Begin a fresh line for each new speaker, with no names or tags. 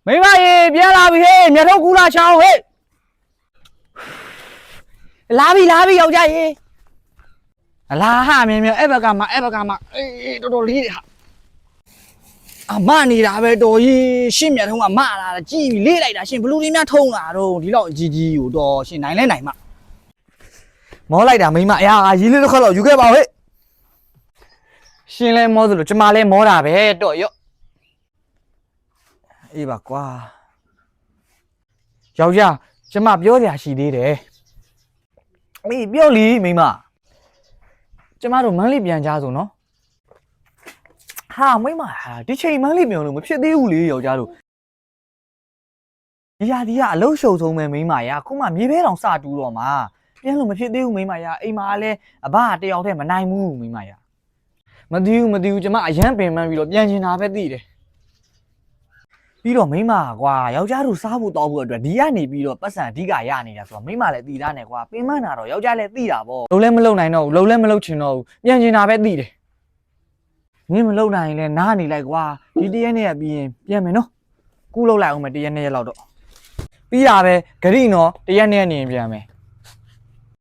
မိမရေပြန်လာပြီဟေးမြတ်ထုတ်ကူလာချောင်းဟေးလာပြီယောက်ျားရေလာဟာမြင်အဲ့ဘက်ကမှအေးတော်တော်လေးဟာအမနေတာပဲတော်ကြီးရှင့်မြတ်ထုံးကမလာကြည့်ပြီးလေးလိုက်တာရှင်ဘလူးလေးများထုံးလာတော့ဒီလောက်ကြီးကိုတော့ရှင်နိုင်လဲနိုင်မမောလိုက်တာမိမအရာရေးလေးတစ်ခါတော့ယူခဲ့ပါဟဲ့ရှင်လဲမောသလိုကျမလဲမောတာပဲတော့ရော့အေးပါကွာယောက်ျားကျမပြောစရာရှိသေးတယ်မေးပြောလီမိမကျမတို့မန်းလေးပြန်ကြဆိုနော်ဟာမိမဟာဒီချိန်မန်းလေးပြောလို့မဖြစ်သေးဘူးလေယောက်ျားတို့ဒီဟာဒီကအလုံးရှုံဆုံးပဲမိမရာခုမှမြေပဲတောင်စတူးတော့မှာပြန်လို့မဖြစ်သေးဘူးမိမရာအိမ်မှာလည်းအဘတယောက်တည်းမနိုင်ဘူးမိမရာမသိဘူးကျမအရန်ပင်ပန်းပြီးတော့ပြန်ချင်တာပဲသိတယ်ပြီးတော့မိမကွာယောက်ျားတို့စားဖို့တောက်ဖို့အတွက်ဒီကနေပြီးတော့ပတ်စံအဓိကရနေတာဆိုတော့မိမလည်းတည်သားနေကွာပင်မနာတော့ယောက်ျားလည်းသိတာပေါ့လုံးလည်းမလုံနိုင်တော့ဘူးလုံးလည်းမလုံချင်တော့ဘူးပြန်ချင်တာပဲသိတယ်မင်းမလုံနိုင်ရင်လည်းနားနေလိုက်ကွာဒီတရက်နဲ့ပြီးရင်ပြန်မယ်နော်ကူးလုံလိုက်အောင်မယ်တရက်နဲ့ရက်လောက်တော့ပြီးတာပဲဂရိနော်တရက်နဲ့နေရင်ပြန်မယ်